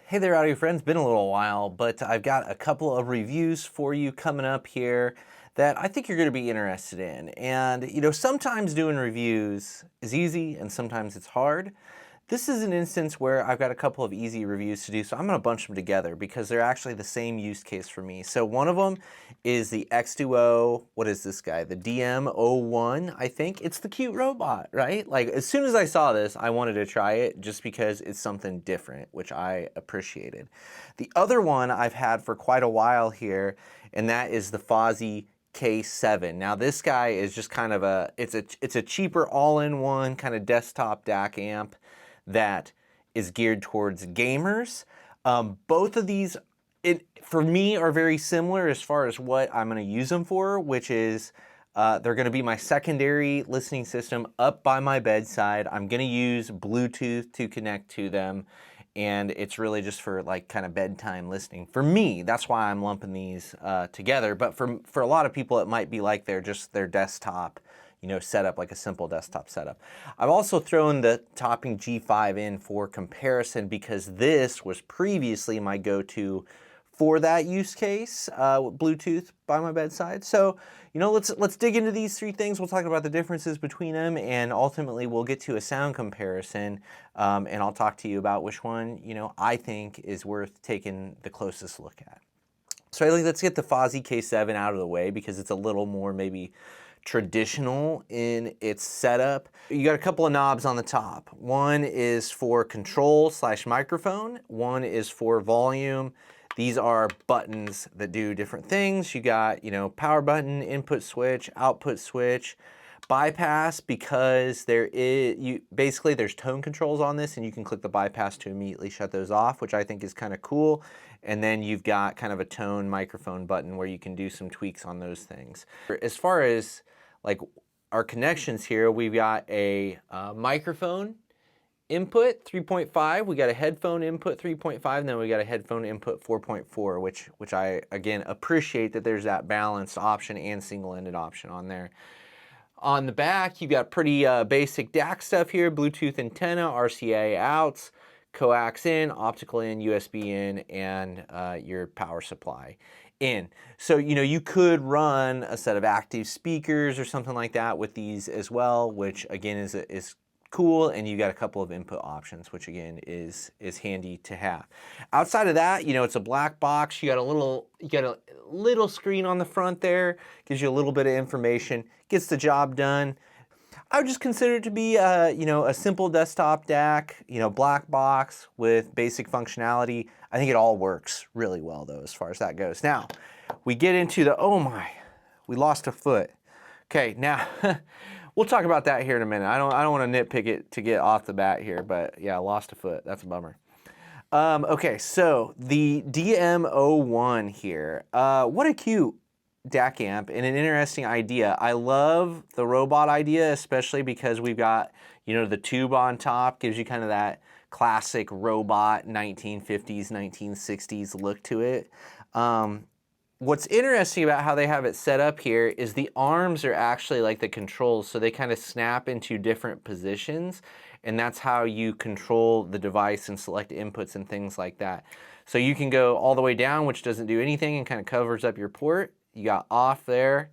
Hey there, audio friends. Been a little while, but I've got a couple of reviews for you coming up here that I think you're going to be interested in. And, sometimes doing reviews is easy and sometimes it's hard. This is an instance where I've got a couple of easy reviews to do, so I'm going to bunch them together because they're actually the same use case for me. So one of them is the Xduoo, what is this guy? The DM01, I think. It's the cute robot, right? Like, as soon as I saw this, I wanted to try it just because it's something different, which I appreciated. The other one I've had for quite a while here, and that is the Fosi K7. Now this guy is just kind of it's a cheaper all-in-one kind of desktop DAC amp that is geared towards gamers. Both of these, for me, are very similar as far as what I'm going to use them for, which is they're going to be my secondary listening system up by my bedside. I'm going to use Bluetooth to connect to them, and it's really just for like kind of bedtime listening. For me, that's why I'm lumping these together, but for a lot of people, it might be like they're just their desktop setup, like a simple desktop setup. I've also thrown the Topping G5 in for comparison because this was previously my go-to for that use case, Bluetooth by my bedside. So, let's dig into these three things. We'll talk about the differences between them, and ultimately we'll get to a sound comparison, and I'll talk to you about which one, I think is worth taking the closest look at. So let's get the Fosi K7 out of the way because it's a little more maybe traditional in its setup. You got a couple of knobs on the top. One is for control / microphone. One is for volume. These are buttons that do different things. You got, power button, input switch, output switch, bypass, because basically there's tone controls on this and you can click the bypass to immediately shut those off, which I think is kind of cool. And then you've got kind of a tone microphone button where you can do some tweaks on those things. As far as like our connections here, we've got a microphone input 3.5, we got a headphone input 3.5, and then we got a headphone input 4.4, which I again appreciate that there's that balanced option and single-ended option on there. On the back, you've got pretty basic DAC stuff here: Bluetooth antenna, RCA outs, coax in, optical in, USB in, and your power supply in. So, you could run a set of active speakers or something like that with these as well, which again is cool, and you got a couple of input options, which again is handy to have. Outside of that, it's a black box. You got a little screen on the front there, gives you a little bit of information, gets the job done. I would just consider it to be a simple desktop DAC, black box with basic functionality. I think it all works really well though, as far as that goes. Now, we get into the, oh my, we lost a foot. Okay, now we'll talk about that here in a minute. I don't want to nitpick it to get off the bat here, but yeah, I lost a foot. That's a bummer. Okay, so the DM01 here. What a cute DAC amp and an interesting idea. I love the robot idea, especially because we've got, the tube on top, gives you kind of that classic robot 1950s, 1960s look to it. What's interesting about how they have it set up here is the arms are actually like the controls, so they kind of snap into different positions, and that's how you control the device and select inputs and things like that. So you can go all the way down, which doesn't do anything and kind of covers up your port. You got off there,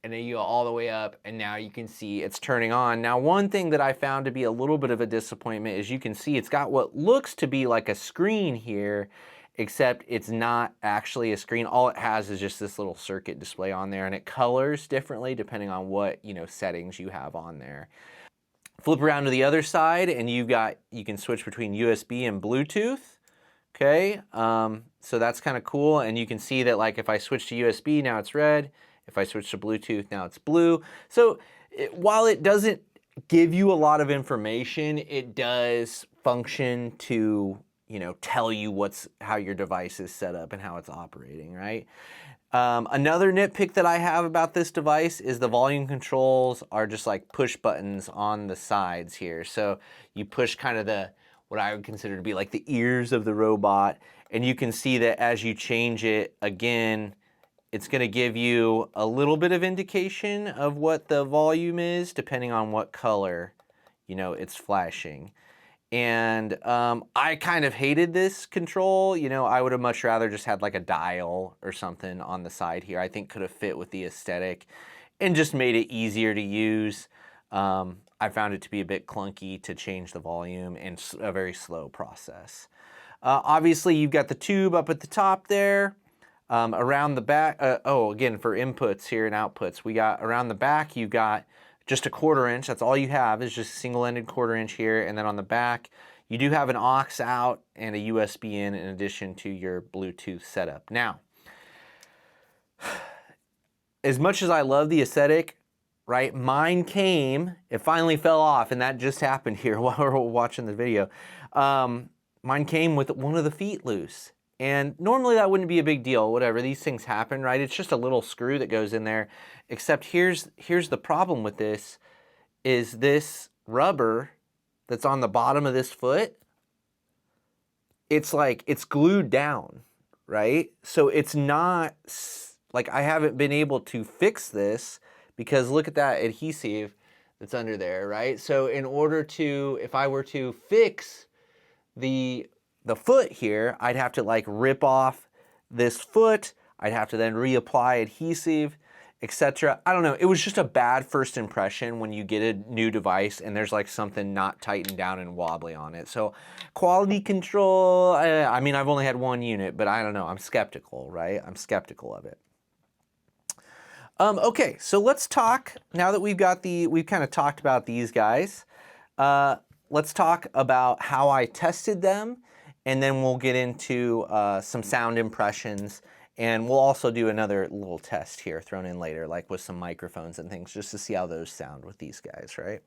and then you go all the way up, and now you can see it's turning on. Now, one thing that I found to be a little bit of a disappointment is you can see it's got what looks to be like a screen here, except it's not actually a screen. All it has is just this little circuit display on there, and it colors differently depending on what settings you have on there. Flip around to the other side, and you can switch between USB and Bluetooth. Okay, so that's kind of cool, and you can see that like if I switch to USB, now it's red. If I switch to Bluetooth, now it's blue. So while it doesn't give you a lot of information, it does function to tell you how your device is set up and how it's operating, right? Another nitpick that I have about this device is the volume controls are just like push buttons on the sides here. So you push kind of what I would consider to be like the ears of the robot, and you can see that as you change it, again, it's going to give you a little bit of indication of what the volume is depending on what color it's flashing. And I kind of hated this control. You know, I would have much rather just had like a dial or something on the side here. I think could have fit with the aesthetic and just made it easier to use. I found it to be a bit clunky to change the volume and a very slow process. Obviously, you've got the tube up at the top there. Around the back, again, for inputs here and outputs, we got around the back, you've got just a 1/4 inch. That's all you have is just a single-ended 1/4 inch here. And then on the back, you do have an aux out and a USB in addition to your Bluetooth setup. Now, as much as I love the aesthetic, right, mine came, it finally fell off, and that just happened here while we were watching the video. Mine came with one of the feet loose. And normally that wouldn't be a big deal, whatever, these things happen, right? It's just a little screw that goes in there, except here's the problem with this, is this rubber that's on the bottom of this foot, it's like, it's glued down, right? So it's not, like I haven't been able to fix this because look at that adhesive that's under there, right? So in order to, if I were to fix the foot here, I'd have to like rip off this foot. I'd have to then reapply adhesive, etc. I don't know. It was just a bad first impression when you get a new device and there's like something not tightened down and wobbly on it. So quality control, I mean, I've only had one unit, but I don't know. I'm skeptical, right? I'm skeptical of it. Okay, so let's talk, now that we've kind of talked about these guys, let's talk about how I tested them, and then we'll get into some sound impressions, and we'll also do another little test here thrown in later, like with some microphones and things, just to see how those sound with these guys, right?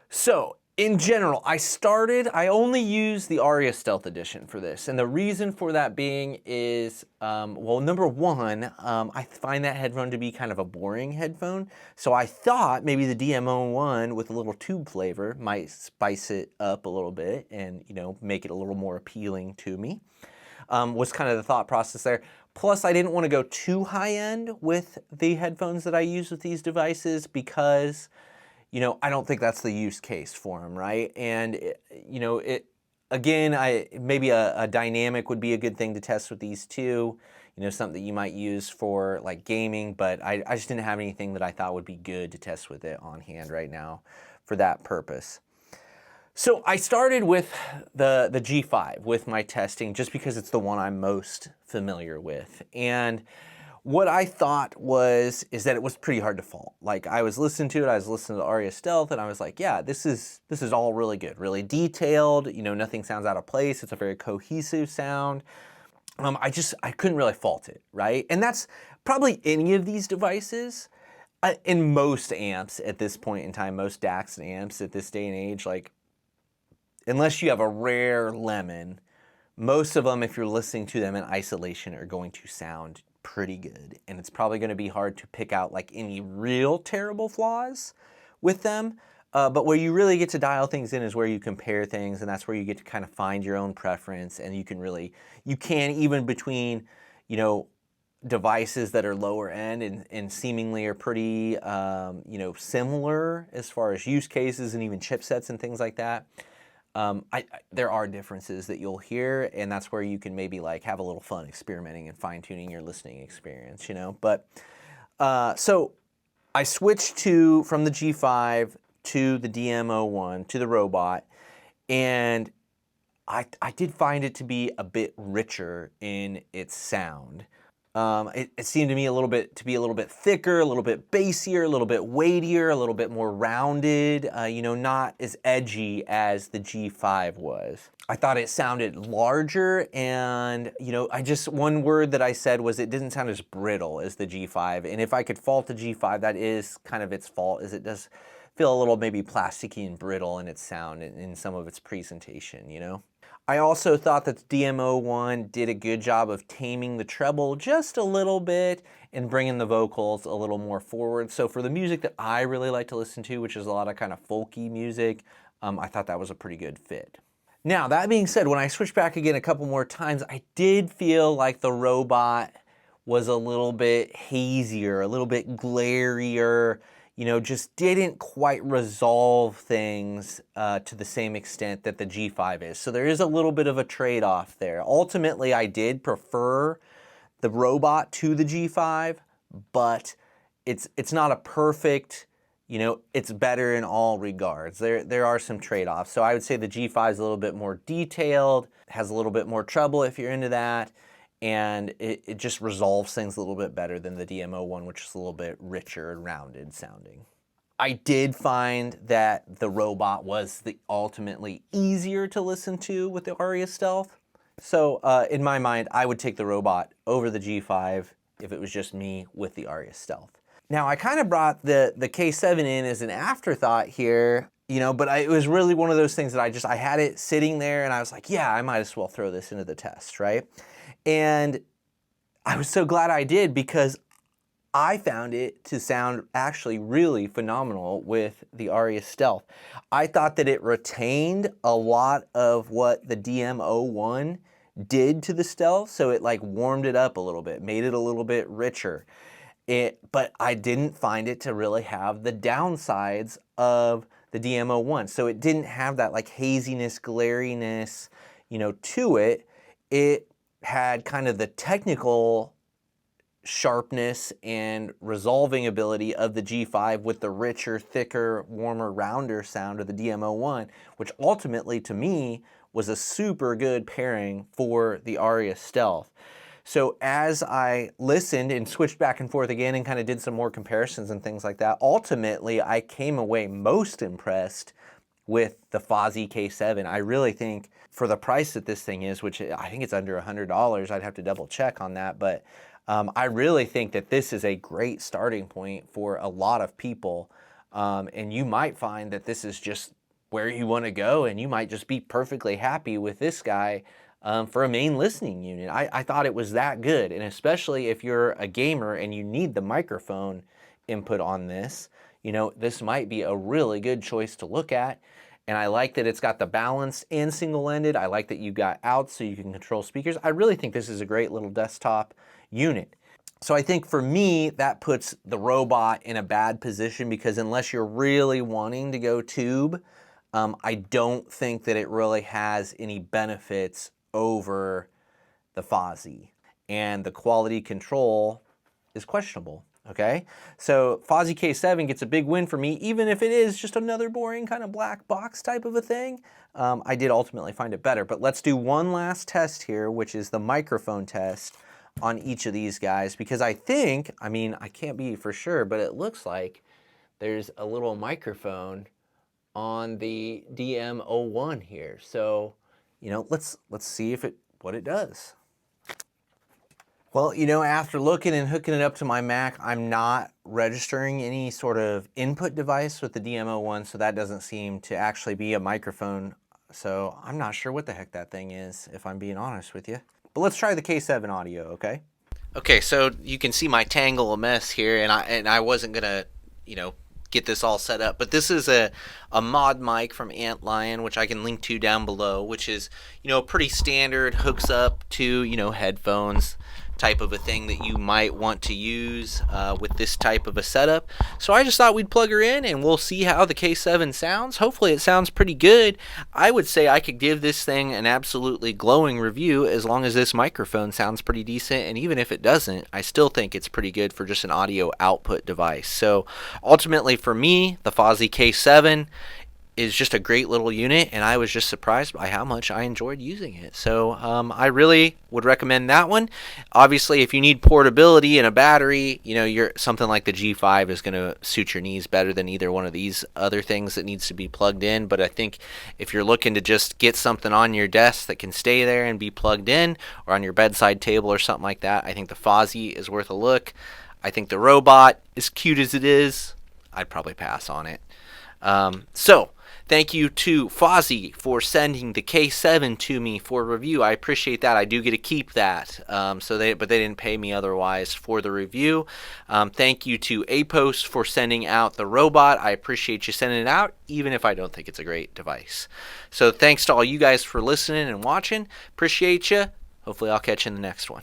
So, in general, I only use the Aria Stealth Edition for this, and the reason for that being is, well, number one, I find that headphone to be kind of a boring headphone, so I thought maybe the DM01 with a little tube flavor might spice it up a little bit and, you know, make it a little more appealing to me, was kind of the thought process there. Plus, I didn't want to go too high-end with the headphones that I use with these devices because, you know, I don't think that's the use case for them, right? And, you know, again, maybe a dynamic would be a good thing to test with these too. You know, something that you might use for like gaming, but I just didn't have anything that I thought would be good to test with it on hand right now for that purpose. So I started with the G5 with my testing just because it's the one I'm most familiar with. And what I thought is that it was pretty hard to fault. Like I was listening to it, I was listening to Aria Stealth, and I was like, yeah, this is all really good, really detailed. You know, nothing sounds out of place. It's a very cohesive sound. I couldn't really fault it, right? And that's probably any of these devices. In most amps at this point in time, most DACs and amps at this day and age, like unless you have a rare lemon, most of them, if you're listening to them in isolation, are going to sound pretty good, and it's probably going to be hard to pick out like any real terrible flaws with them, but where you really get to dial things in is where you compare things, and that's where you get to kind of find your own preference, and you can even between, you know, devices that are lower end and seemingly are pretty you know, similar as far as use cases and even chipsets and things like that. There are differences that you'll hear, and that's where you can maybe like have a little fun experimenting and fine-tuning your listening experience, you know. But so I switched from the G5 to the DM01 to the robot, and I did find it to be a bit richer in its sound. It seemed to me to be a little bit thicker, a little bit bassier, a little bit weightier, a little bit more rounded, you know, not as edgy as the G5 was. I thought it sounded larger, and, you know, one word that I said was it didn't sound as brittle as the G5, and if I could fault the G5, that is kind of its fault, is it does feel a little maybe plasticky and brittle in its sound and in some of its presentation, you know? I also thought that the DM01 did a good job of taming the treble just a little bit and bringing the vocals a little more forward. So for the music that I really like to listen to, which is a lot of kind of folky music, I thought that was a pretty good fit. Now, that being said, when I switched back again a couple more times, I did feel like the robot was a little bit hazier, a little bit glarier, just didn't quite resolve things to the same extent that the G5 is. So there is a little bit of a trade-off there. Ultimately, I did prefer the robot to the G5, but it's not a perfect, it's better in all regards. There are some trade-offs. So I would say the G5 is a little bit more detailed, has a little bit more treble if you're into that, and it just resolves things a little bit better than the DM01, which is a little bit richer and rounded sounding. I did find that the robot was ultimately easier to listen to with the Aria Stealth. So in my mind, I would take the robot over the G5 if it was just me with the Aria Stealth. Now, I kind of brought the K7 in as an afterthought here, but it was really one of those things that I had it sitting there and I was like, yeah, I might as well throw this into the test, right? And I was so glad I did, because I found it to sound actually really phenomenal with the Aria Stealth. I thought that it retained a lot of what the DM01 did to the Stealth, so it like warmed it up a little bit, made it a little bit richer. But I didn't find it to really have the downsides of the DM01. So it didn't have that like haziness, glariness, to it. It had kind of the technical sharpness and resolving ability of the G5 with the richer, thicker, warmer, rounder sound of the DM01, which ultimately to me was a super good pairing for the Aria Stealth. So as I listened and switched back and forth again and kind of did some more comparisons and things like that, ultimately I came away most impressed with the Fosi K7. I really think for the price that this thing is, which I think it's under $100, I'd have to double check on that, but I really think that this is a great starting point for a lot of people, and you might find that this is just where you want to go, and you might just be perfectly happy with this guy for a main listening unit. I thought it was that good, and especially if you're a gamer and you need the microphone input on this, this might be a really good choice to look at. And I like that it's got the balance and single-ended. I like that you got outs so you can control speakers. I really think this is a great little desktop unit. So I think for me, that puts the robot in a bad position, because unless you're really wanting to go tube, I don't think that it really has any benefits over the Fosi. And the quality control is questionable. Okay, so Fosi K7 gets a big win for me, even if it is just another boring kind of black box type of a thing. I did ultimately find it better, but let's do one last test here, which is the microphone test on each of these guys, because I think, I can't be for sure, but it looks like there's a little microphone on the DM01 here. So, let's see what it does. Well, after looking and hooking it up to my Mac, I'm not registering any sort of input device with the DM01, so that doesn't seem to actually be a microphone. So I'm not sure what the heck that thing is, if I'm being honest with you. But let's try the K7 audio, okay? Okay, so you can see my tangle of mess here, and I wasn't gonna, get this all set up, but this is a mod mic from Antlion, which I can link to down below, which is, pretty standard, hooks up to, headphones type of a thing that you might want to use with this type of a setup. So I just thought we'd plug her in and we'll see how the K7 sounds. Hopefully it sounds pretty good. I would say I could give this thing an absolutely glowing review as long as this microphone sounds pretty decent, and even if it doesn't, I still think it's pretty good for just an audio output device. So ultimately for me, the Fosi K7 is just a great little unit, and I was just surprised by how much I enjoyed using it. So I really would recommend that one. Obviously, if you need portability and a battery, something like the G5 is going to suit your needs better than either one of these other things that needs to be plugged in. But I think if you're looking to just get something on your desk that can stay there and be plugged in, or on your bedside table or something like that, I think the Fosi is worth a look. I think the robot, as cute as it is, I'd probably pass on it. So thank you to Fosi for sending the K7 to me for review. I appreciate that. I do get to keep that. But they didn't pay me otherwise for the review. Thank you to Apos for sending out the robot. I appreciate you sending it out, even if I don't think it's a great device. So thanks to all you guys for listening and watching. Appreciate you. Hopefully I'll catch you in the next one.